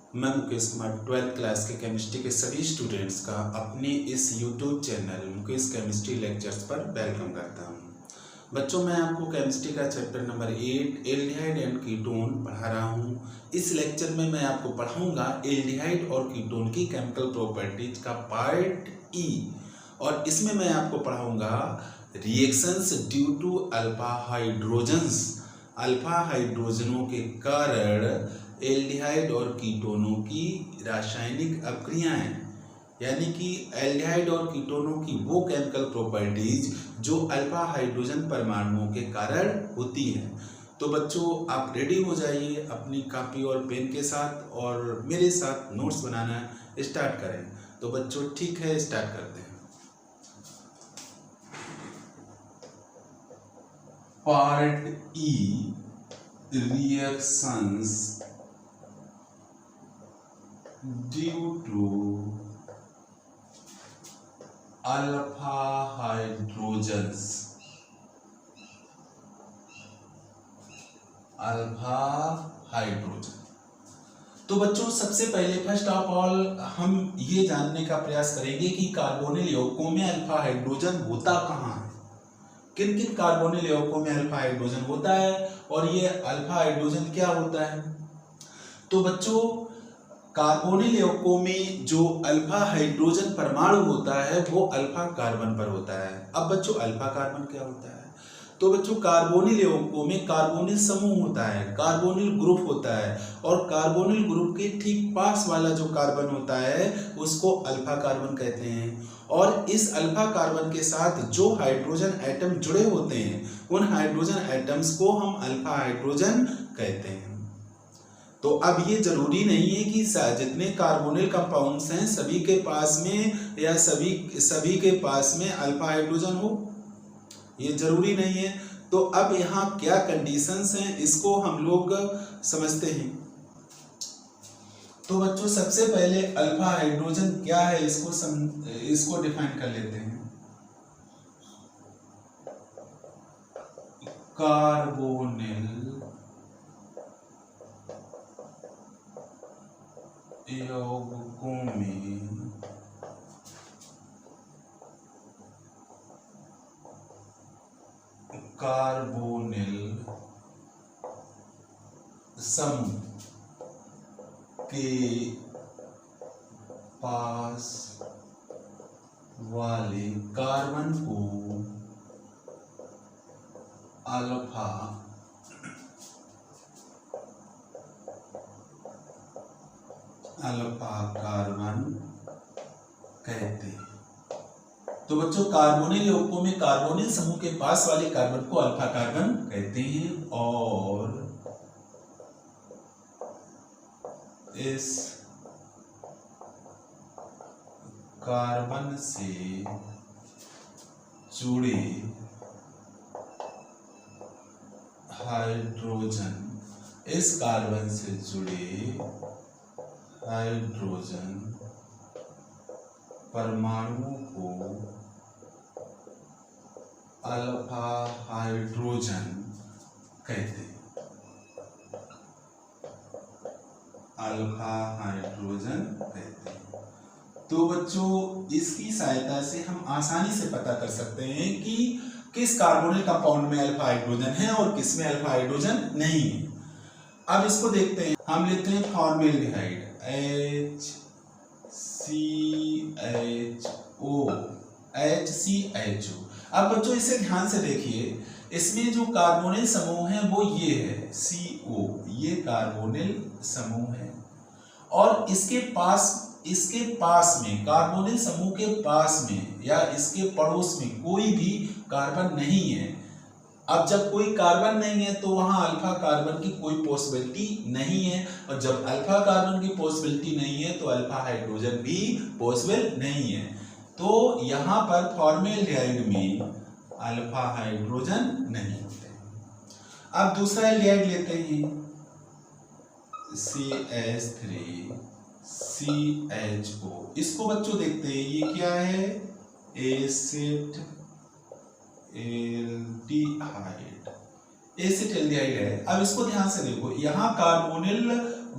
मैं Mukesh Kumar 12th class के chemistry के सभी स्टूडेंट्स का अपने इस YouTube channel Mukesh chemistry lectures पर वेलकम करता हूं। बच्चों, मैं आपको केमिस्ट्री का chapter number 8 aldehyde and ketone पढ़ा रहा हूं। इस लेक्चर में मैं आपको पढ़ाऊंगा एल्डिहाइड और कीटोन की केमिकल प्रॉपर्टीज का पार्ट ई, और इसमें मैं आपको पढ़ाऊंगा reactions due to alpha hydrogens. Alpha हाइड्रोजनों के कारण एल्डिहाइड और कीटोनों की रासायनिक अभिक्रियाएं, यानी कि एल्डिहाइड और कीटोनों की वो केमिकल प्रॉपर्टीज जो अल्फा हाइड्रोजन परमाणुओं के कारण होती हैं। तो बच्चों, आप रेडी हो जाइए अपनी कॉपी और पेन के साथ और मेरे साथ नोट्स बनाना स्टार्ट करें। तो बच्चों, ठीक है, स्टार्ट करते हैं। Part E, reactions due to alpha hydrogens. Alpha hydrogen. तो बच्चों, सबसे पहले फर्स्ट ऑफ ऑल हम ये जानने का प्रयास करेंगे कि कार्बोनिल यौगिकों में अल्फा हाइड्रोजन होता कहाँ है। किन किन कार्बोनिल यौगिकों में अल्फा हाइड्रोजन होता है और ये अल्फा हाइड्रोजन क्या होता है। तो बच्चों, कार्बोनिल यौगिकों में जो अल्फा हाइड्रोजन परमाणु होता है वो अल्फा कार्बन पर होता है। अब बच्चों, अल्फा कार्बन क्या होता है? तो बच्चों, कार्बोनिल यौगिकों में कार्बोनिल समूह होता है, कार्बोनिल ग्रुप होता है, और कार्बोनिल ग्रुप के ठीक पास वाला जो कार्बन होता है उसको अल्फा कार्बन कहते हैं। और इस अल्फा कार्बन के साथ जो हाइड्रोजन एटम जुड़े होते हैं उन हाइड्रोजन एटम्स को हम अल्फा हाइड्रोजन कहते हैं। तो अब ये जरूरी नहीं है कि जितने कार्बोनिल कंपाउंड्स हैं सभी के पास में या सभी के पास में अल्फा हाइड्रोजन हो, ये जरूरी नहीं है। तो अब यहाँ क्या कंडीशंस हैं इसको हम लोग समझते हैं। तो बच्चों, सबसे पहले अल्फा हाइड्रोजन क्या है इसको डिफाइन कर लेते हैं। कार्बोनिल यौगिकों में कार्बोनिल समूह के पास वाले कार्बन को अल्फा कार्बन कहते हैं। तो बच्चों, कार्बोनिल यौगिकों में कार्बोनिल समूह के पास वाले कार्बन को अल्फा कार्बन कहते हैं, और इस कार्बन से जुड़े हाइड्रोजन, इस कार्बन से जुड़े हाइड्रोजन परमाणुओं को अल्फा हाइड्रोजन कहते हैं। अल्फा हाइड्रोजन कहते हैं। तो बच्चों, इसकी सहायता से हम आसानी से पता कर सकते हैं कि किस कार्बोनिल कंपाउंड में अल्फा हाइड्रोजन है और किस में अल्फा हाइड्रोजन नहीं है। अब इसको देखते हैं। हम लेते हैं फॉर्मेल्डिहाइड HCHO। अब बच्चों, इसे ध्यान से देखिए। इसमें जो कार्बोनिल समूह है वो ये है CO, ये कार्बोनिल समूह है, और इसके पास में कार्बोनिल समूह के पास में या इसके पड़ोस में कोई भी कार्बन नहीं है। अब जब कोई कार्बन नहीं है तो वहां अल्फा कार्बन की कोई पॉसिबिलिटी नहीं है, और जब अल्फा कार्बन की पॉसिबिलिटी नहीं है तो अल्फा हाइड्रोजन भी पॉसिबल नहीं है। तो यहाँ पर फॉर्मेल्डिहाइड में अल्फा हाइड्रोजन नहीं होते। अब दूसरा एल्डिहाइड लेते हैं, CH3CHO। इसको बच्चों देखते हैं, ये क्या है? Acid aldehyde. एसिड एल्डिहाइड है। अब इसको ध्यान से देखो, यहाँ कार्बोनिल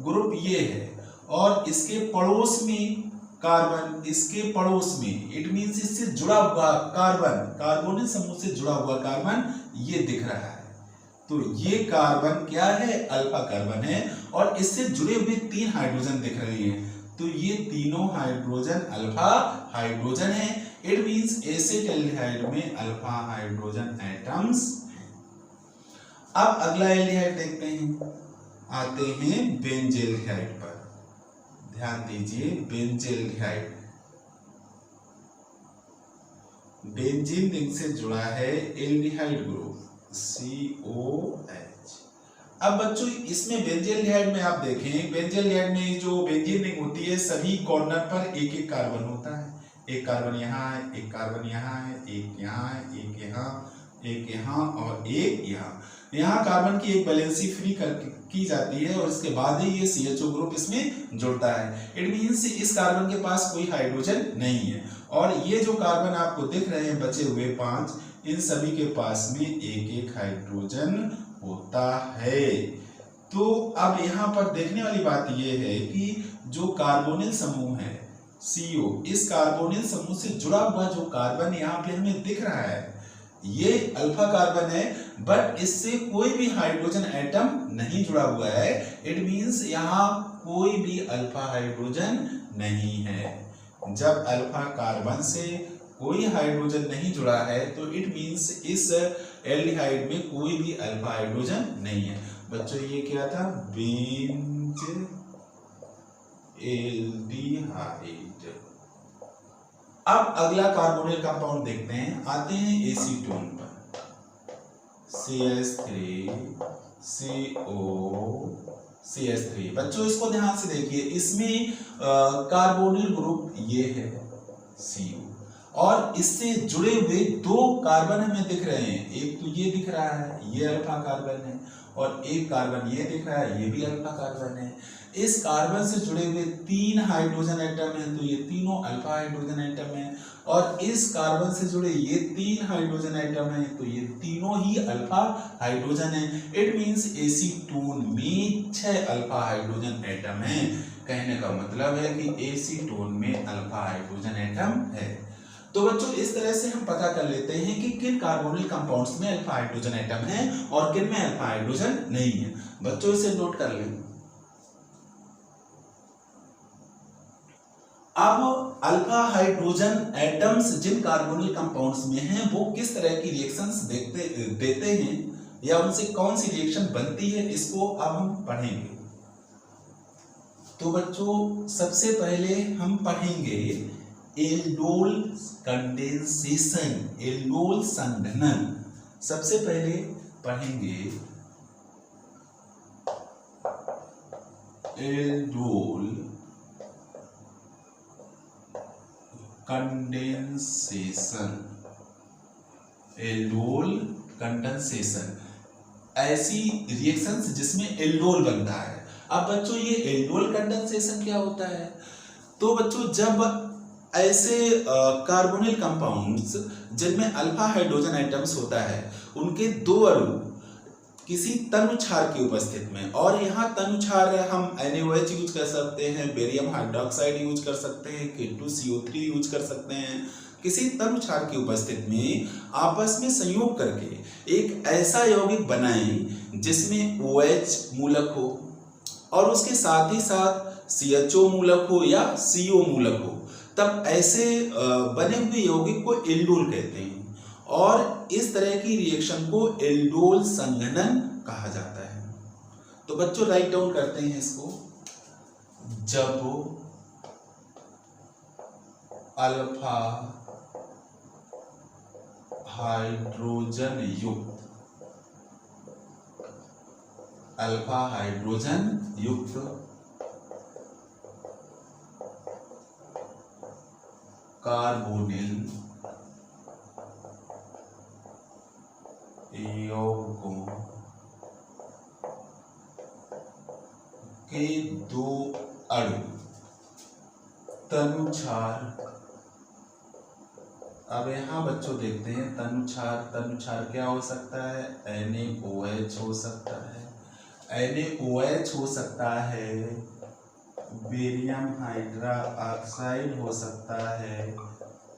ग्रुप ये है और इसके पड़ोस में कार्बन, इसके पड़ोस में, इट मींस इससे जुड़ा हुआ कार्बन, कार्बोनिल समूह से जुड़ा हुआ कार्बन ये दिख रहा है। तो ये कार्बन क्या है? अल्फा कार्बन है और इससे जुड़े हुए 3 हाइड्रोजन दिख रहे हैं। तो ये तीनों हाइड्रोजन अल्फा हाइड्रोजन है। इट मींस एसिटाल्डिहाइड में अल्फा हाइड्रोजन एटम्स। अब अगला एल्डिहाइड देखते हैं, आते हैं बेंजील्डिहाइड पर। ध्यान दीजिए, बेंजील्डिहाइड बेंजीन रिंग से जुड़ा है एल्डिहाइड ग्रुप COH। अब बच्चों इसमें बेंजील्डिहाइड में आप देखें, बेंजील्डिहाइड में जो बेंजीन रिंग होती है सभी कॉर्नर पर एक एक कार्बन होता है। एक कार्बन यहाँ है, एक कार्बन यहाँ है, एक यहाँ है, एक यहाँ, एक यहाँ और एक यहाँ। यहाँ कार्बन की एक वैलेंसी फ्री की जाती है और इसके बाद ही ये CHO ग्रुप इसमें जुड़ता है। इट मींस इस कार्बन के पास कोई हाइड्रोजन नहीं है और ये जो कार्बन आपको दिख रहे हैं बचे हुए 5, इन सभी के पास में एक एक हाइड्रोजन होता है। तो अब यहाँ पर देखने वाली बात यह है कि जो कार्बोनिल समूह है CO, इस कार्बोनिल समूह से जुड़ा हुआ जो कार्बन यहाँ पे हमें दिख रहा है ये अल्फा कार्बन है, बट इससे कोई भी हाइड्रोजन एटम नहीं जुड़ा हुआ है। इट मींस यहाँ कोई भी अल्फा हाइड्रोजन नहीं है। जब अल्फा कार्बन से कोई हाइड्रोजन नहीं जुड़ा है तो इट मींस इस एल्डिहाइड में कोई भी अल्फा हाइड्रोजन नहीं है। बच्चों ये क्या था? बेंजील्डिहाइड। अब अगला कार्बोनिल कंपाउंड देखते हैं, आते हैं एसीटोन पर। CH3 CO CH3। बच्चों इसको ध्यान से देखिए, इसमें कार्बोनिल ग्रुप ये है CO और इससे जुड़े हुए 2 कार्बन हमें दिख रहे हैं। एक तो ये दिख रहा है, ये अल्फा कार्बन है और एक कार्बन ये दिख रहा है, ये भी अल्फा कार्बन है। इस कार्बन से जुड़े हुए 3 हाइड्रोजन एटम हैं तो ये तीनों अल्फा हाइड्रोजन एटम हैं और इस कार्बन से जुड़े ये 3 हाइड्रोजन एटम हैं तो ये तीनों ही अल्फा हाइड्रोजन हैं। इट मींस एसीटोन में 6 अल्फा हाइड्रोजन एटम हैं। कहने का मतलब है कि एसीटोन में अल्फा हाइड्रोजन एटम है। तो बच्चों इस तरह से हम पता कर लेते हैं कि किन कार्बोनिल कंपाउंड्स में अल्फा हाइड्रोजन एटम है और किन में अल्फा हाइड्रोजन नहीं है। बच्चों इसे नोट कर लें। अब अल्फा हाइड्रोजन एटम्स जिन कार्बोनिल कंपाउंड्स में हैं वो किस तरह की रिएक्शंस देते हैं या उनसे कौन सी रिएक्शन बनती है, इसको अब हम पढ़ेंगे। तो बच्चों सबसे पहले हम पढ़ेंगे एल्डोल कंडेंसेशन, एल्डोल संघनन। सबसे पहले पढ़ेंगे एल्डोल कंडेंसेशन। एल्डोल कंडेंसेशन ऐसी रिएक्शंस जिसमें एल्डोल बनता है। अब बच्चों ये एल्डोल कंडेंसेशन क्या होता है? तो बच्चों जब ऐसे कार्बोनिल कंपाउंड्स जिनमें अल्फा हाइड्रोजन एटम्स होता है उनके 2 अणु किसी तनु क्षार की उपस्थिति में, और यहाँ तनु क्षार हम NaOH यूज कर सकते हैं, बेरियम हाइड्रोक्साइड यूज कर सकते हैं, K2CO3 यूज कर सकते हैं, किसी तनु क्षार की उपस्थिति में आपस में संयोग करके एक ऐसा यौगिक बनाएं जिसमें OH मूलक हो और उसके साथ ही साथ CHO मूलक हो या CO मूलक हो, तब ऐसे बने हुए यौगिक को एल्डोल कहते हैं और इस तरह की रिएक्शन को एल्डोल संघनन कहा जाता है। तो बच्चों राइट डाउन करते हैं इसको। जब अल्फा हाइड्रोजन युक्त कार्बोनिल यौगों के 2 अणु तनु क्षार। अब यहाँ बच्चों देखते हैं तनु क्षार क्या हो सकता है? NaOH हो सकता है, NaOH हो सकता है, बेरियम हाइड्रोक्साइड हो सकता है,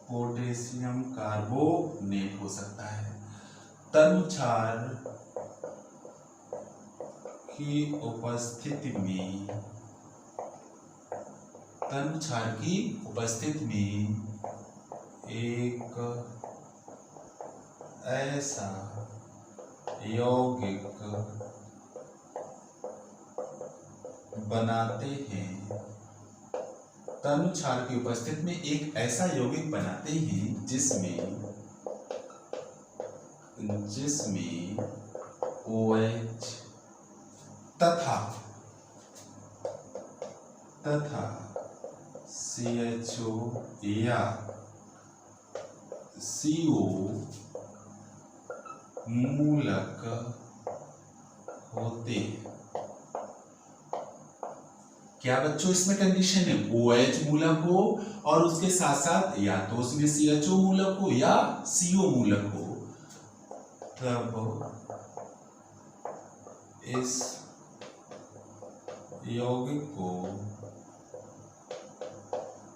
पोटेशियम कार्बोनेट हो सकता है। तनु क्षार की उपस्थिति में, तनु क्षार की उपस्थिति में एक ऐसा यौगिक बनाते हैं, तनु क्षार की उपस्थिति में एक ऐसा यौगिक बनाते हैं जिसमें OH तथा CHO या CO मूलक होते हैं। क्या बच्चों इसमें कंडीशन है? OH मूलक हो और उसके साथ साथ या तो उसमें CHO मूलक हो या CO मूलक हो,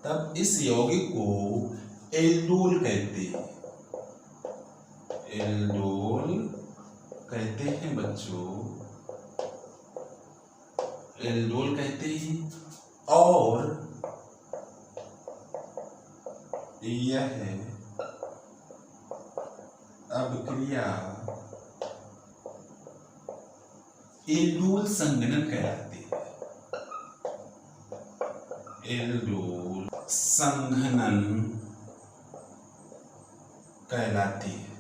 तब इस यौगिक को एल्डोल कहते हैं। एल्डोल कहते हैं बच्चों, एल्डोल कहते हैं। और यह अभिक्रिया एल्डोल संघनन कहलाती है। एल्डोल संघनन कहलाती है।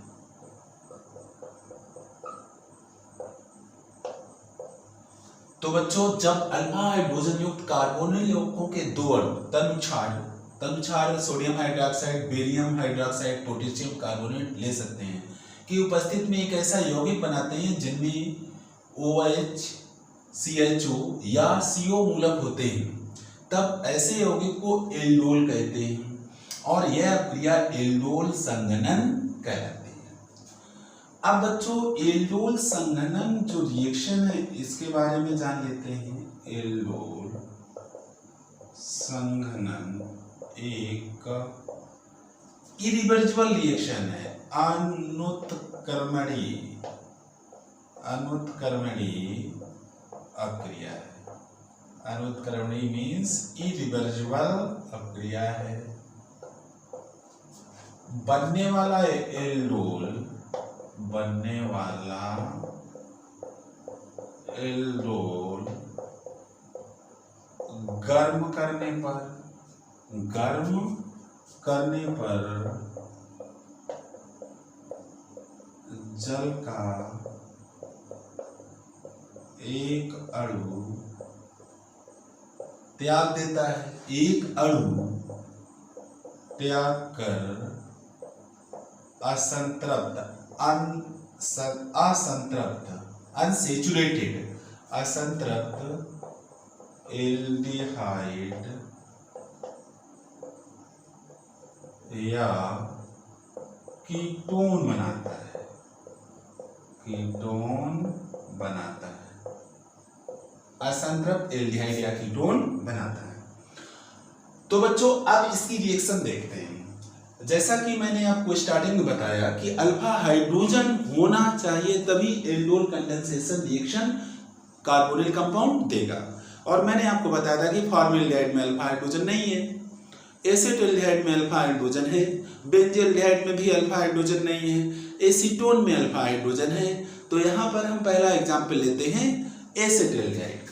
तो बच्चों, जब अल्फा हाइड्रोजन युक्त कार्बोनिल यौगिकों के दो अणु तनु क्षार sodium hydroxide, barium hydroxide, potassium carbonate ले सकते हैं कि उपस्थिति में एक ऐसा यौगिक बनाते हैं जिनमें OH, CHO या CO मूलक होते हैं, तब ऐसे यौगिक को एल्डोल कहते हैं और यह क्रिया एल्डोल संघनन कहलाती है। अब बच्चों, एल्डोल संघनन जो रिएक्शन है इसके बारे में जान लेते हैं। एल्डोल संघनन एक इरिवर्सिबल रिएक्शन है, अनुत्क्रमणीय अक्रिया है। अनुत्क्रमणीय मीन्स इरिवर्सिबल अक्रिया है। बनने वाला एल्डोल गर्म करने पर जल का एक अणु त्याग देता है। एक अणु त्याग कर असंतृप्त एल्डिहाइड या कीटोन बनाता है। असंतृप्त एल्डिहाइड या कीटोन बनाता है। तो बच्चों, अब इसकी रिएक्शन देखते हैं। जैसा कि मैंने आपको स्टार्टिंग में बताया कि अल्फा हाइड्रोजन होना चाहिए तभी aldol condensation reaction carbonyl compound देगा। और मैंने आपको बताया था कि फॉर्मल्डिहाइड में अल्फा हाइड्रोजन नहीं है, एसेटल्डिहाइड में अल्फा हाइड्रोजन है, बेंजील्डिहाइड में भी अल्फा हाइड्रोजन नहीं है, एसीटोन में अल्फा हाइड्रोजन है। तो यहाँ पर हम पहला एग्जाम्पल लेते हैं एसेटल्डिहाइड का।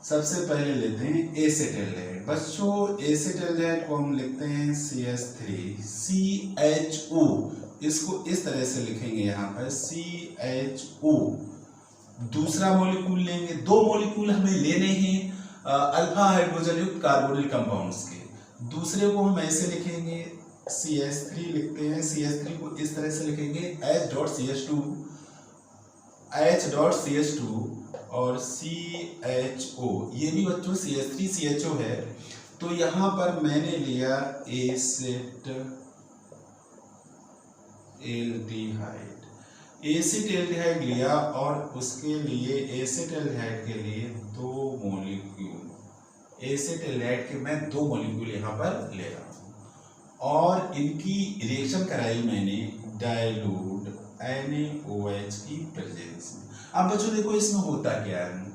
सबसे पहले लेते हैं एसेटल्डिहाइड। बच्चों, एसेटल्डिहाइड को हम लिखते हैं CH3CHO। इसको इस तरह से लिखेंगे यहाँ पर CHO। दूसरा मॉलिक्यूल लेंगे, दो मॉलिक्यूल हमें लेने हैं अल्फा हाइड्रोजन युक्त कार्बोनिल कंपाउंड्स के। दूसरे को हम ऐसे लिखेंगे CH3 लिखते हैं। CH3 को इस तरह से लिखेंगे H.CH2 और CHO। ये भी बच्चों CH3CHO है। तो यहाँ पर मैंने लिया एसेट एल्डिहाइड। एसिटाल्डिहाइड लिया और उसके लिए एसिटाल्डिहाइड के लिए 2 मॉलिक्यूल, एसिटाल्डिहाइड के मैं 2 मॉलिक्यूल यहाँ पर ले रहा हूँ और इनकी रिएक्शन कराई मैंने डाइल्यूट NaOH की प्रेजेंस में। अब बच्चों देखो इसमें होता क्या है,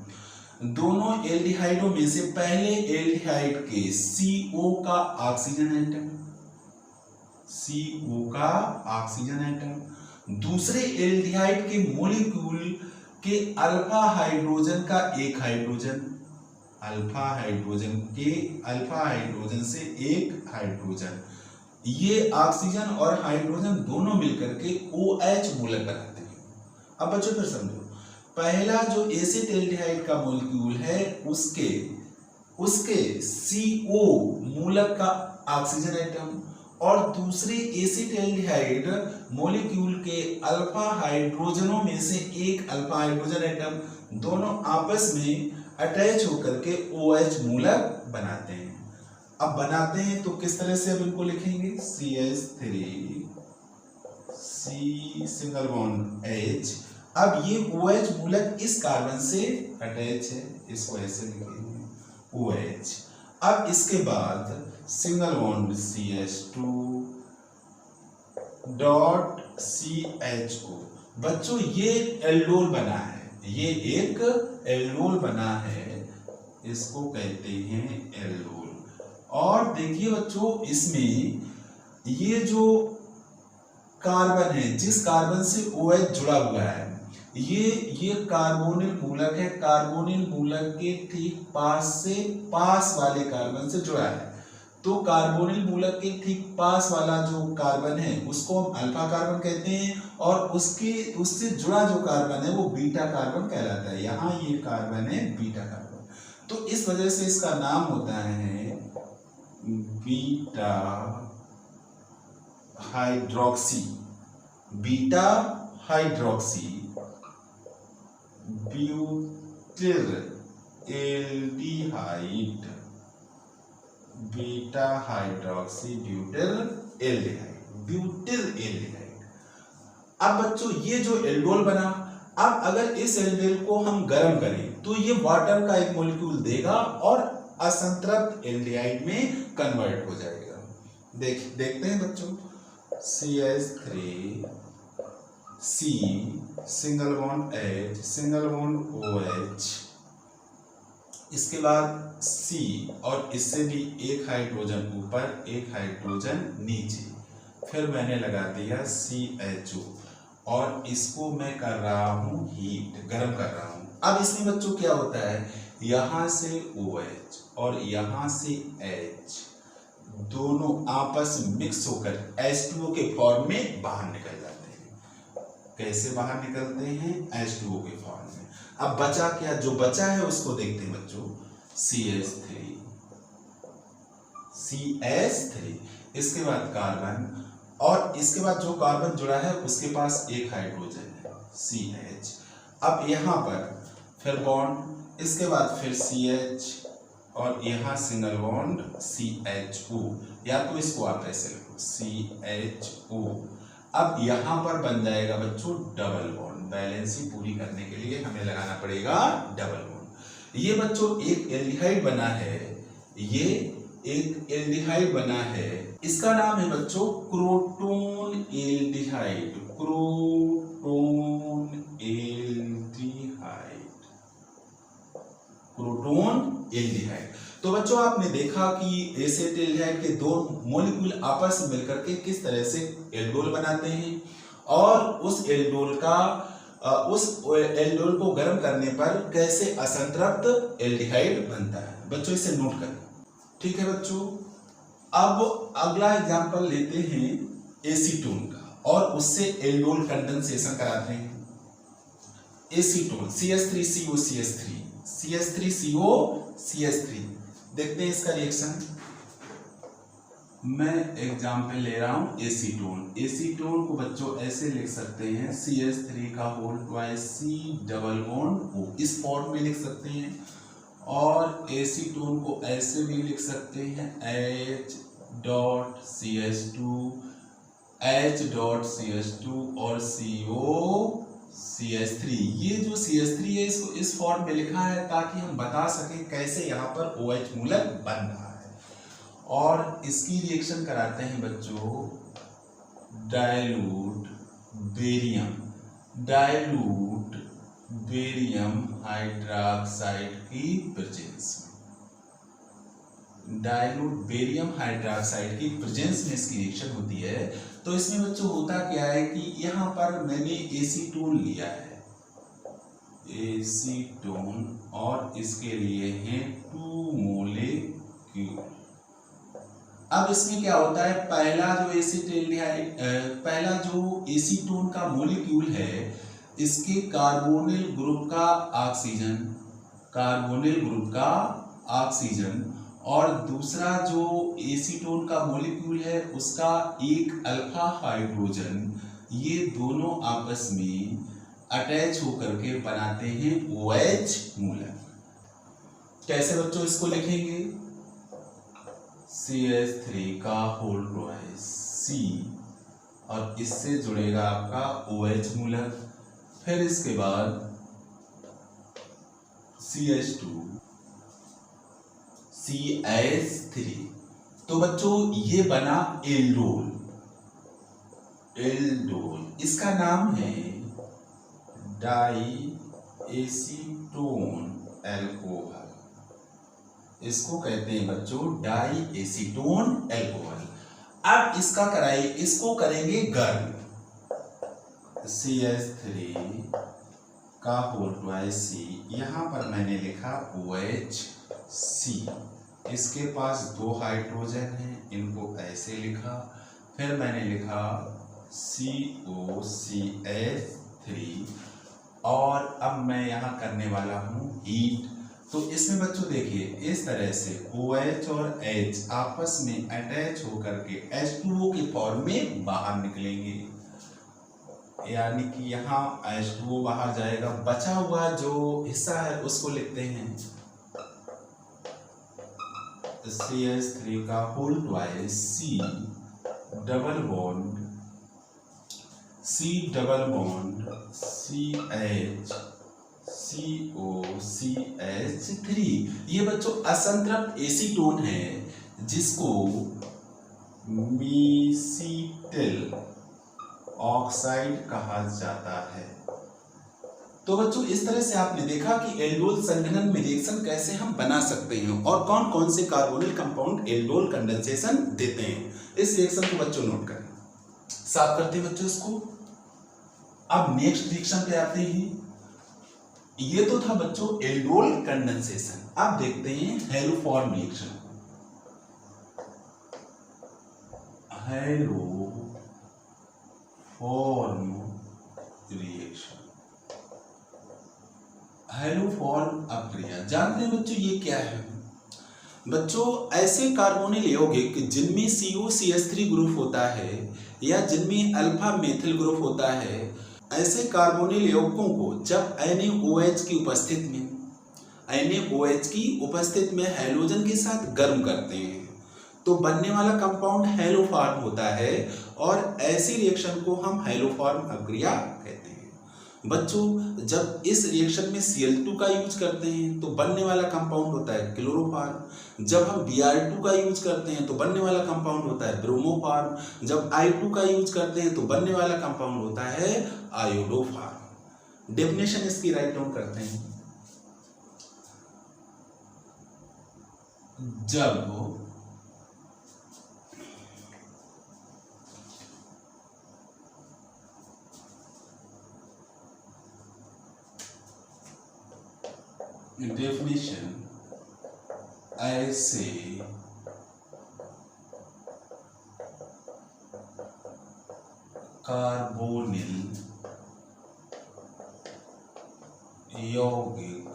दोनों एल्डिहाइडों में से पहले एल्डिहाइड के CO का ऑक्सीजन एटम, CO का ऑक्सीजन एटम दूसरे एल्डिहाइड के मॉलिक्यूल के अल्फा हाइड्रोजन का एक हाइड्रोजन, अल्फा हाइड्रोजन से एक हाइड्रोजन, ये ऑक्सीजन और हाइड्रोजन दोनों मिलकर के OH मूलक बनाते हैं। अब बच्चों फिर समझो, पहला जो एसिटाल्डिहाइड का मॉलिक्यूल है उसके CO मूलक का ऑक्सीजन एटम और दूसरे एसिटाल्डिहाइड मॉलिक्यूल के अल्फा हाइड्रोजनों में से एक अल्फा हाइड्रोजन एटम दोनों आपस में अटैच होकर के OH मूलक बनाते हैं। अब बनाते हैं तो किस तरह से अब इनको लिखेंगे, CH3 C single bond H। अब ये OH मूलक इस कार्बन से अटैच है, इसको ऐसे लिखेंगे OH। अब इसके बाद single bond CH2 dot CHO। बच्चों ये एल्डोल बना है, ये एक एल्डोल बना है, इसको कहते हैं एल्डोल। और देखिए बच्चों इसमें ये जो कार्बन है, जिस कार्बन से OH जुड़ा हुआ है, ये कार्बोनिल मूलक है, कार्बोनिल मूलक के ठीक पास वाले कार्बन से जुड़ा है। तो कार्बोनिल मूलक के ठीक पास वाला जो कार्बन है उसको हम अल्फा कार्बन कहते हैं और उससे जुड़ा जो कार्बन है वो बीटा कार्बन कहलाता है। यहाँ ये कार्बन है बीटा कार्बन, तो इस वजह से इसका नाम होता है beta hydroxy, beta hydroxy butyl aldehyde, beta hydroxy butyl aldehyde. अब बच्चों ये जो एल्डोल बना, अब अगर इस एल्डोल को हम गर्म करें तो ये वाटर का एक मॉलिक्यूल देगा और असंतृप्त एल्डिहाइड में कन्वर्ट हो जाएगा। देखते हैं बच्चों, CH3 C single bond H single bond OH, इसके बाद C और इससे भी एक हाइड्रोजन ऊपर एक हाइड्रोजन नीचे, फिर मैंने लगा दिया CHO और इसको मैं कर रहा हूँ हीट, गर्म कर रहा हूँ। अब इसमें बच्चों क्या होता है, यहाँ से OH और यहाँ से H दोनों आपस में मिक्स होकर H2O के फॉर्म में बाहर निकल जाते हैं। कैसे बाहर निकलते हैं, H2O के फॉर्म में। अब बचा क्या, जो बचा है उसको देखते हैं बच्चों, CH3, इसके बाद कार्बन और इसके बाद जो कार्बन जुड़ा है उसके पास एक हाइड्रोजन है CH। अब यहाँ पर फिर बॉन्ड, इसके बाद फिर CH और यहाँ सिंगल बॉन्ड CHO, या तो इसको आप ऐसे लिखो CHO। अब यहाँ पर बन जाएगा बच्चों डबल बॉन्ड, बैलेंसी पूरी करने के लिए हमें लगाना पड़ेगा डबल बॉन्ड। ये बच्चों एक एल्डिहाइड बना है, ये एक एल्डिहाइड बना है, इसका नाम है बच्चों croton aldehyde, croton aldehyde, croton aldehyde. तो बच्चों आपने देखा कि एसिटाल्डिहाइड के दो मॉलिक्यूल आपस में मिलकर के किस तरह से एल्डोल बनाते हैं और उस एल्डोल को गर्म करने पर कैसे असंतृप्त एल्डिहाइड बनता है। बच्चों इसे नोट करें, ठीक है बच्चों। अब अगला एग्जांपल लेते हैं एसीटोन का और उससे एल्डोल कंडेंसेशन कराते हैं। Acetone CH3CO CH3, CH3CO CH3, देखते हैं इसका रिएक्शन। मैं एग्जांपल ले रहा हूं एसीटोन। एसीटोन को बच्चों ऐसे लिख सकते हैं CH3 का whole twice C double bond O, इस फॉर्म में लिख सकते हैं। और एसीटोन को ऐसे भी लिख सकते हैं H डॉट CH2 H.CH2 और COCH3। ये जो CH3 है इसको इस फॉर्म में लिखा है ताकि हम बता सकें कैसे यहाँ पर OH मूलक बन रहा है। और इसकी रिएक्शन कराते हैं बच्चों डाइल्यूट बेरियम हाइड्रोक्साइड की प्रेजेंस में। डाइल्यूट बेरियम हाइड्रोक्साइड की प्रेजेंस में इसकी रिएक्शन होती है। तो इसमें बच्चों होता क्या है कि यहाँ पर मैंने एसीटोन लिया है, एसीटोन, और इसके लिए हैं 2 मोलेक्यूल। अब इसमें क्या होता है, पहला जो एसीटोन का मोलेक्यूल है इसके कार्बोनिल ग्रुप का ऑक्सीजन और दूसरा जो एसीटोन का मॉलिक्यूल है उसका एक अल्फा हाइड्रोजन, ये दोनों आपस में अटैच होकर के बनाते हैं OH मूलक। कैसे बच्चों इसको लिखेंगे, CH3 का होल ट्वाइस C और इससे जुड़ेगा आपका OH मूलक, फिर इसके बाद CH2 CH3। तो बच्चों ये बना एल्डोल। इसका नाम है डाई एसीटोन एल्कोहल, इसको कहते हैं बच्चों डाई एसीटोन एल्कोहल। अब इसको करेंगे गर्म। CH3 का होल ट्वाइस C, यहां पर मैंने लिखा OHC, इसके पास 2 हाइड्रोजन हैं, इनको ऐसे लिखा, फिर मैंने लिखा COCH3 और अब मैं यहाँ करने वाला हूँ हीट। तो इसमें बच्चों देखिए इस तरह से OH और H आपस में अटैच होकर के H2O के फॉर्म में बाहर निकलेंगे, यानी कि यहाँ H2O बाहर जाएगा, बचा हुआ जो हिस्सा है उसको लिखते हैं CH3 का whole twice C double bond CH COCH3। ये बच्चों असंतृप्त एसीटोन है जिसको मेसिटिल ऑक्साइड कहा जाता है। तो बच्चों इस तरह से आपने देखा कि एल्डोल संघनन में रिएक्शन कैसे हम बना सकते हैं और कौन कौन से कार्बोनिल कंपाउंड एल्डोल कंडेंसेशन देते हैं। इस रिएक्शन को बच्चों नोट करें, साफ करते हैं बच्चों इसको। अब नेक्स्ट रिएक्शन पे आते हैं। ये तो था बच्चों एल्डोल कंडेंसेशन। अब देखते हैं हेलोफॉर्म रिएक्शन। हेलोफॉर्म अभिक्रिया जानते हैं बच्चों ये क्या है। बच्चों ऐसे कार्बोनिल यौगिक जिनमें COCH3 ग्रुप होता है या जिनमें अल्फा मेथिल ग्रुप होता है, ऐसे कार्बोनिल यौगिकों को जब NaOH की उपस्थिति में हैलोजन के साथ गर्म करते हैं तो बनने वाला कंपाउंड हेलोफॉर्म होता है और ऐसी रिएक्शन को हम हेलोफॉर्म अभिक्रिया कहते हैं। बच्चों जब इस रिएक्शन में Cl2 का यूज करते हैं तो बनने वाला कंपाउंड होता है क्लोरोफॉर्म। जब हम Br2 का यूज करते हैं तो बनने वाला कंपाउंड होता है ब्रोमोफॉर्म। जब I2 का यूज करते हैं तो बनने वाला कंपाउंड होता है आयोडोफॉर्म। डेफिनेशन इसकी राइट डाउन करते हैं। जब डेफिनेशन ऐसे कार्बोनिल यौगिक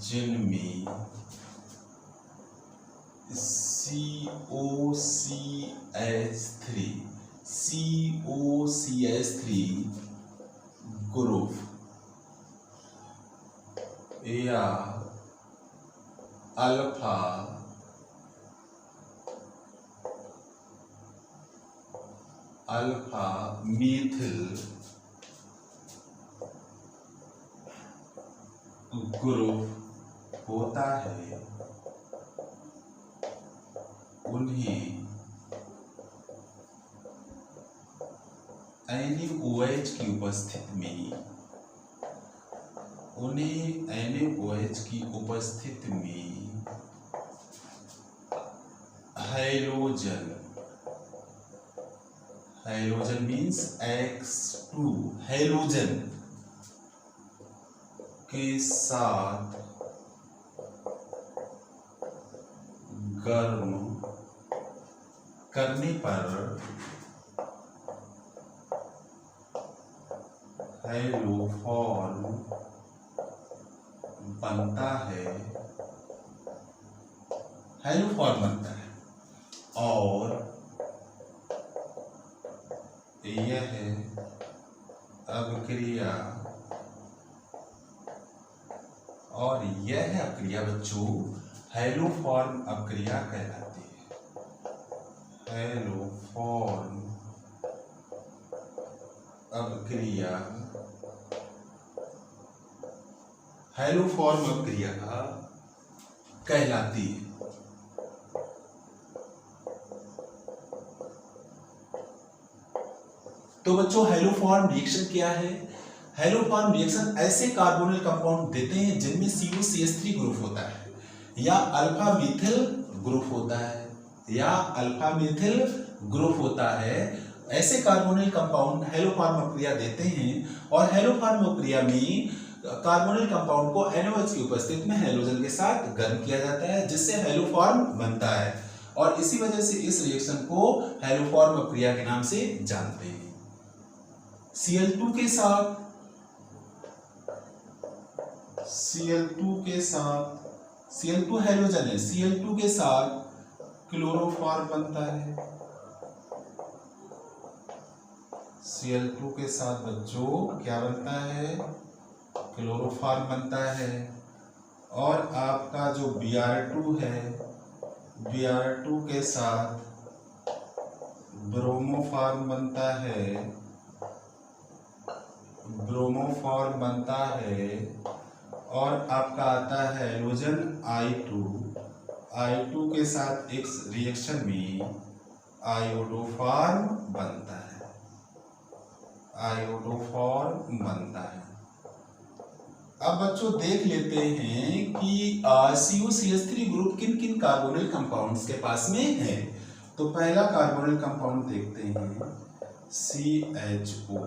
जिनमें COCH3 ग्रुप या अल्फा अल्फा मीथिल ग्रुप होता है उन्हें NaOH की उपस्थिति में NaOH की उपस्थिति में हैलोजन मीन्स X2 हैलोजन के साथ गर्म करने पर हैलोफॉर्म बनता है और यह अभिक्रिया बच्चों हैलोफॉर्म अभिक्रिया कहलाती है। हैलोफॉर्म अभिक्रिया कहलाती है। तो बच्चों हैलोफॉर्म रिएक्शन क्या है? हैलोफॉर्म रिएक्शन ऐसे कार्बोनिल कंपाउंड देते हैं जिनमें COCH3 ग्रुप होता है या अल्फा मीथिल ग्रुप होता है ऐसे कार्बोनिल कंपाउंड हैलोफॉर्म अभिक्रिया देते हैं और हैलोफॉर्म अभिक्रिया में कार्बोनिल कंपाउंड को NaOH की उपस्थिति में हैलोजन के साथ गर्म किया जाता है जिससे हैलोफॉर्म बनता है और इसी वजह से इस रिएक्शन को हैलोफॉर्म अभिक्रिया के नाम से जानते हैं। Cl2 हैलोजन है, Cl2 के साथ क्लोरोफॉर्म बनता है। Cl2 के साथ बच्चों क्या बनता है? क्लोरोफॉर्म बनता है और आपका जो Br2 है, Br2 के साथ ब्रोमोफॉर्म बनता है और आपका आता है हैलोजन I2 के साथ इस रिएक्शन में आयोडोफॉर्म बनता है। अब बच्चों देख लेते हैं कि COCH3 ग्रुप किन किन कार्बोनिल कंपाउंड्स के पास में है। तो पहला कार्बोनिल कंपाउंड देखते हैं CHO।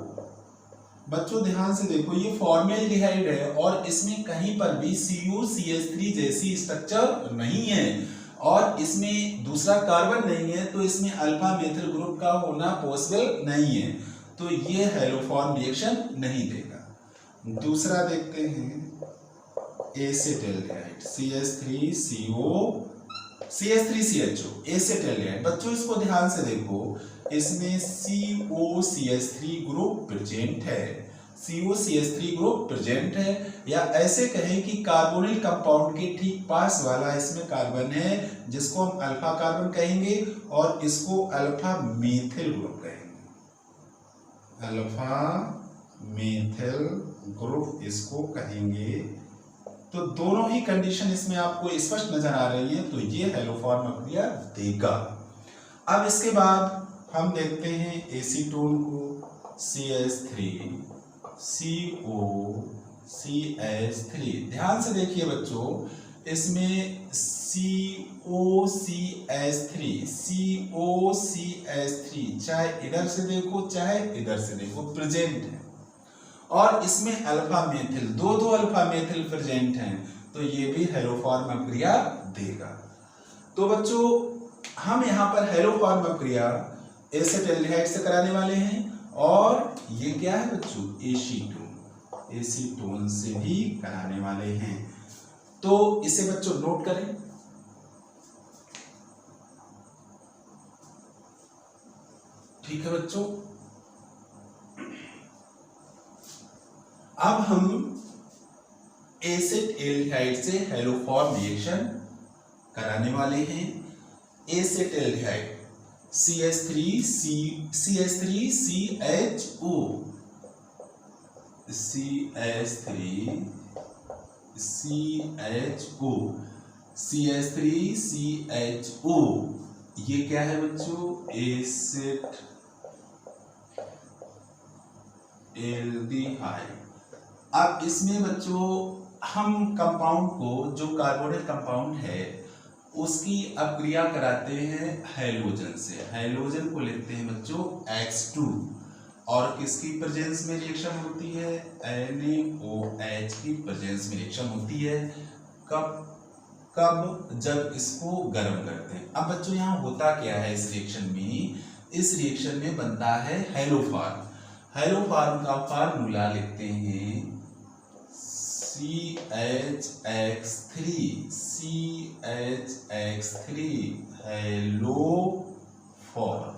बच्चों ध्यान से देखो ये फॉर्मेल्डिहाइड है और इसमें कहीं पर भी COCH3 जैसी स्ट्रक्चर नहीं है और इसमें दूसरा कार्बन नहीं है तो इसमें अल्फा मेथिल ग्रुप का होना पॉसिबल नहीं है तो ये हैलोफॉर्म रिएक्शन नहीं देगा। दूसरा देखते हैं एसिटाल्डिहाइड CH3CHO एसिटाल्डिहाइड। बच्चों इसको ध्यान से देखो इसमें COCH3 ग्रुप प्रेजेंट है या ऐसे कहें कि कार्बोनिल कंपाउंड के ठीक पास वाला इसमें कार्बन है जिसको हम अल्फा कार्बन कहेंगे और इसको अल्फा मीथिल ग्रुप कहेंगे। अल्फा मीथिल ग्रुप इसको कहेंगे। तो दोनों ही कंडीशन इसमें आपको स्पष्ट नजर आ रही है तो ये हैलोफॉर्म अभिक्रिया देगा। अब इसके बाद हम देखते हैं एसीटोन को CH3COCH3। ध्यान से देखिए बच्चों इसमें COCH3 चाहे इधर से देखो चाहे इधर से देखो प्रेजेंट है और इसमें अल्फा मेथिल दो अल्फा मेथिल प्रेजेंट हैं तो ये भी हैलोफॉर्म अभिक्रिया देगा। तो बच्चों हम यहाँ पर हैलोफॉर्म अभिक्रिया एसिटाल्डिहाइड से कराने वाले हैं और ये क्या है बच्चों एसीटोन से भी कराने वाले हैं। तो इसे बच्चों नोट करें। ठीक है बच्चों, अब हम एसिटाल्डिहाइड से हैलोफॉर्म रिएक्शन कराने वाले हैं। एसिटाल्डिहाइड CH3 CHO, CH3CHO, ये क्या है बच्चों? एसिटाल्डिहाइड। अब इसमें बच्चों हम कंपाउंड को, जो कार्बोनेट कंपाउंड है, उसकी अपक्रिया कराते हैं हैलोजन से। हैलोजन को लिखते हैं बच्चों X2, और किसकी प्रेजेंस में रिएक्शन होती है? NaOH की प्रेजेंस में रिएक्शन होती है। कब? जब इसको गर्म करते हैं। अब बच्चों यहाँ होता क्या है इस रिएक्शन में? इस रिएक्शन में बनता है हैलोफॉर्म। हैलोफॉर्म का फार्मूला लिखते हैं CHX3 हैलोफॉर्म।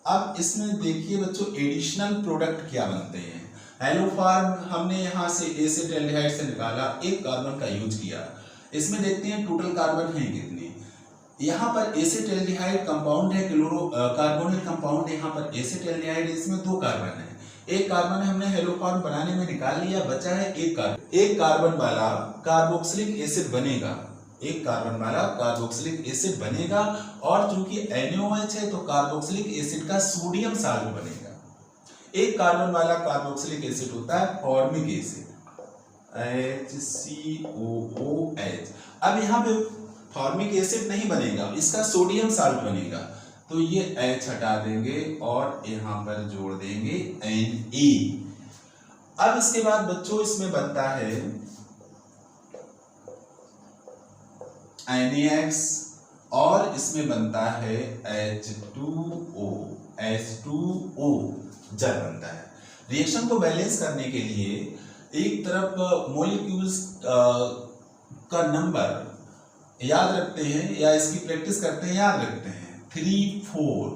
अब इसमें देखिए बच्चों एडिशनल प्रोडक्ट क्या बनते हैं। हैलोफॉर्म हमने यहाँ से एसिटाल्डिहाइड से निकाला, एक कार्बन का यूज किया। इसमें देखते हैं टोटल कार्बन है कितने। यहाँ पर एसिटाल्डिहाइड कंपाउंड है, कार्बोनिल कंपाउंड, यहाँ पर एसिटाल्डिहाइड, इसमें 2 कार्बन है। एक कार्बन हमने हैलोफॉर्म बनाने में निकाल लिया, बचा है एक कार्बन। एक कार्बन वाला कार्बोक्सिलिक एसिड बनेगा, एक कार्बन वाला कार्बोक्सिलिक एसिड बनेगा, और चूंकि NaOH है तो कार्बोक्सिलिक एसिड का सोडियम साल्ट बनेगा। एक कार्बन वाला कार्बोक्सिलिक एसिड होता है फॉर्मिक एसिड, HCOOH। अब यहाँ पे फॉर्मिक एसिड नहीं बनेगा, इसका सोडियम साल्ट बनेगा, तो ये H हटा देंगे और यहाँ पर जोड़ देंगे Na। अब इसके बाद बच्चों इसमें बनता है NaX, और इसमें बनता है H2O जल बनता है। रिएक्शन को बैलेंस करने के लिए एक तरफ मॉलिक्यूल्स का नंबर याद रखते हैं, या इसकी प्रैक्टिस करते हैं, याद रखते हैं 3, 4।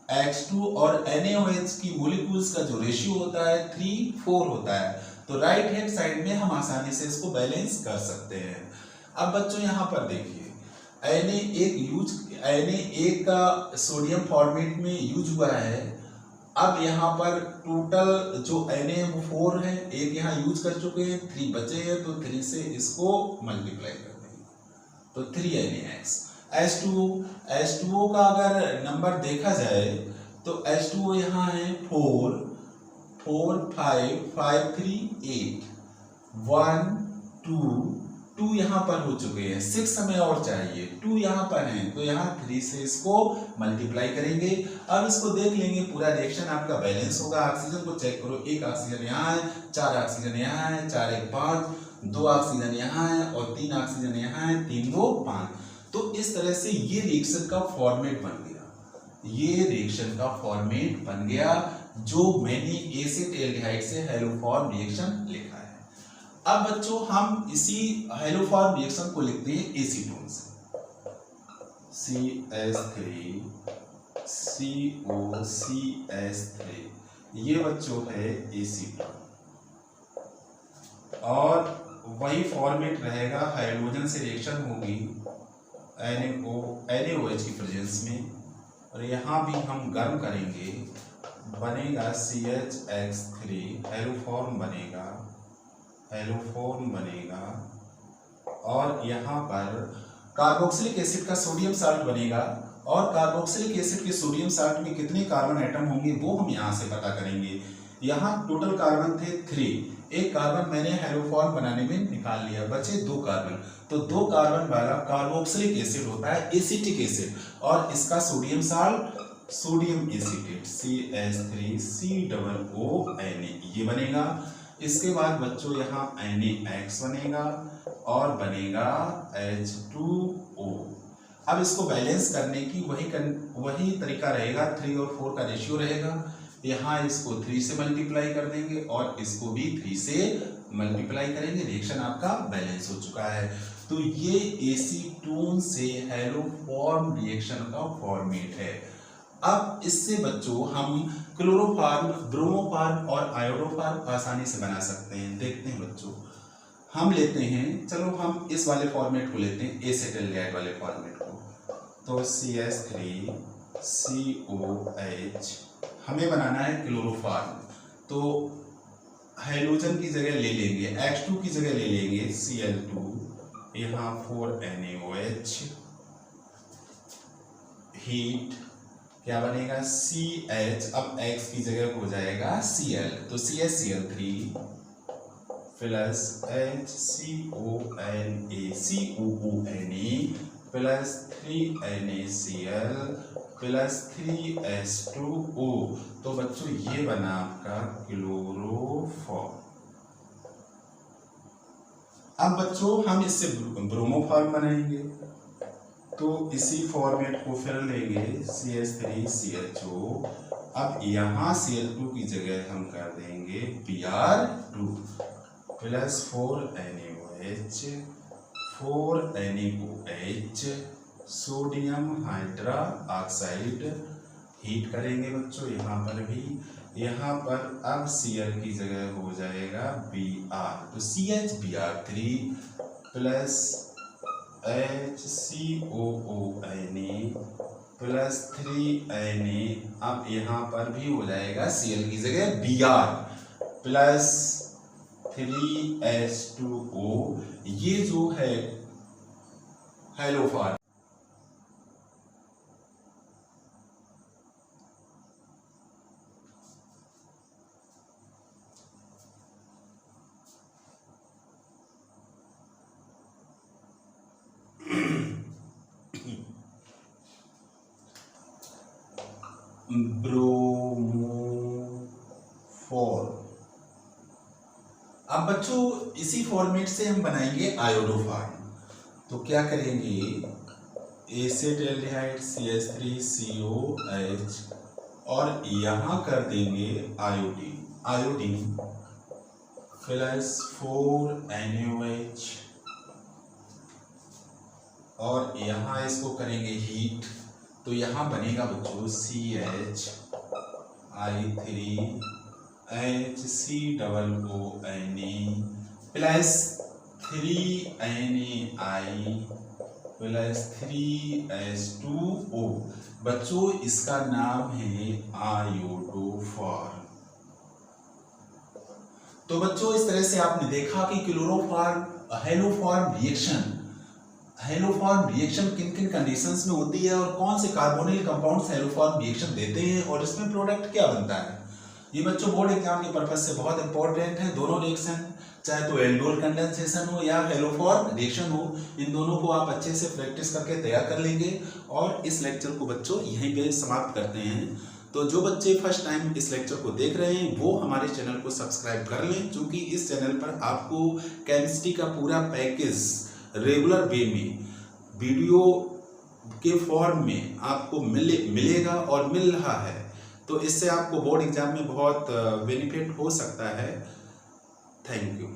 H2 और NaOH की मॉलिक्यूल्स का जो रेशियो होता है 3, 4 होता है। तो राइट हैंड साइड में हम आसानी से इसको बैलेंस कर सकते हैं। अब बच्चों यहाँ पर देखिए Na1 का सोडियम फॉर्मेट में यूज हुआ है। अब यहाँ पर टोटल जो Na4 है, एक यहाँ यूज कर चुके हैं, 3 बचे हैं, तो 3 से इसको मल्टीप्लाई कर देंगे, तो 3NaX। H2O का अगर नंबर देखा जाए तो H2O यहाँ है 4, 5, 3, 8, 1, 2 यहाँ पर हो चुके हैं, 6 हमें और चाहिए, 2 यहाँ पर हैं, तो यहाँ 3 से इसको मल्टीप्लाई करेंगे। अब इसको देख लेंगे, पूरा रिएक्शन आपका बैलेंस होगा। ऑक्सीजन को चेक करो, 1 ऑक्सीजन यहाँ है, 4 ऑक्सीजन यहाँ है, 4, 1, 5, 2 ऑक्सीजन यहाँ है, और 3 ऑक्सीजन यहाँ है, 3, 2, 5। तो इस तरह से ये रिएक्शन का फॉर्मेट बन गया, जो मैंने एसिटाल्डिहाइड से हैलोफॉर्म रिएक्शन लिखा है। अब बच्चों हम इसी हैलोफॉर्म रिएक्शन को लिखते हैं एसीटोन से, CH3COCH3, ये बच्चों है एसीटोन, और वही फॉर्मेट रहेगा। हाइड्रोजन से रिएक्शन होगी NaOH की प्रेजेंस में, और यहाँ भी हम गर्म करेंगे, बनेगा CHX3 हैलोफॉर्म बनेगा, और यहाँ पर कार्बोक्सिलिक एसिड का सोडियम साल्ट बनेगा, और कार्बोक्सिलिक एसिड के सोडियम साल्ट में कितने कार्बन एटम होंगे वो हम यहाँ से पता करेंगे। यहाँ टोटल कार्बन थे 3, एक कार्बन मैंने हैलोफॉर्म बनाने में निकाल लिया, बचे 2 कार्बन, तो 2 कार्बन वाला कार्बोक्सिलिक एसिड होता है एसिटिक एसिड, और इसका sodium salt sodium acetate CH3COONA, ये बनेगा। इसके बाद बच्चों यहाँ NaX बनेगा, और बनेगा H2O। अब इसको बैलेंस करने की वही तरीका रहेगा, 3 और 4 का रेशियो रहेगा। यहाँ इसको 3 से मल्टीप्लाई कर देंगे, और इसको भी 3 से मल्टीप्लाई करेंगे, रिएक्शन आपका बैलेंस हो चुका है। तो ये एसीटोन से हैलोफॉर्म रिएक्शन का फॉर्मेट है। अब इससे बच्चों हम क्लोरोफॉर्म, ब्रोमोफॉर्म और आयोडोफॉर्म आसानी से बना सकते हैं। देखते हैं बच्चों, हम लेते हैं, चलो हम इस वाले फॉर्मेट को लेते हैं, एसिटाल्डिहाइड वाले फॉर्मेट को। तो CH3COH हमें बनाना है क्लोरोफॉर्म, तो हाइड्रोजन की जगह ले लेंगे, H2 की जगह ले लेंगे Cl2, यहाँ 4NaOH, हीट क्या बनेगा CH, अब X की जगह हो जाएगा Cl, तो CH3 plus HCOONA plus 3NaCl plus 3H2O। तो बच्चों ये बना आपका क्लोरोफॉर्म। अब बच्चों हम इससे ब्रोमोफॉर्म बनाएंगे, तो इसी फॉर्मेट को फिर लेंगे CH3CHO। अब यहाँ Cl2 की जगह हम कर देंगे Br2 plus 4NaOH, 4NaOH, sodium hydra oxide, heat करेंगे बच्चों यहाँ पर भी, यहाँ पर अब Cl की जगह हो जाएगा Br, तो CHBr3 plus HCOONA plus 3Na, अब यहाँ पर भी हो जाएगा Cl की जगह Br प्लस 3H2O। ये जो है हाइड्रोफॉर्म, ब्रोमोफॉर्म। अब बच्चों इसी फॉर्मेट से हम बनाएंगे आयोडोफॉर्म, तो क्या करेंगे एसिटाल्डिहाइड CH3COH और यहाँ कर देंगे आयोडीन प्लस 4NaOH और यहाँ इसको करेंगे हीट, तो यहाँ बनेगा बच्चों CHI3HCOONA plus 3NaI plus 3H2O। बच्चों इसका नाम है आयोडोफॉर्म। तो बच्चों इस तरह से आपने देखा कि क्लोरोफॉर्म हेलोफॉर्म रिएक्शन किन किन कंडीशंस में होती है और कौन से कार्बोनिल कंपाउंड्स हेलोफॉर्म रिएक्शन देते हैं और इसमें प्रोडक्ट क्या बनता है। ये बच्चों बोर्ड एग्जाम के पर्पज से बहुत इंपॉर्टेंट है। दोनों रिएक्शन, चाहे तो एल्डोल कंडेंसेशन हो या हेलोफॉर्म रिएक्शन हो, इन दोनों को आप अच्छे से प्रैक्टिस करके तैयार कर लेंगे। और इस लेक्चर को बच्चों यहीं पे समाप्त करते हैं। तो जो बच्चे फर्स्ट टाइम इस लेक्चर को देख रहे हैं वो हमारे चैनल को सब्सक्राइब कर लें, क्योंकि इस चैनल पर आपको केमिस्ट्री का पूरा पैकेज रेगुलर वे में वीडियो के फॉर्म में आपको मिलेगा और मिल रहा है। तो इससे आपको बोर्ड एग्जाम में बहुत बेनिफिट हो सकता है। Thank you.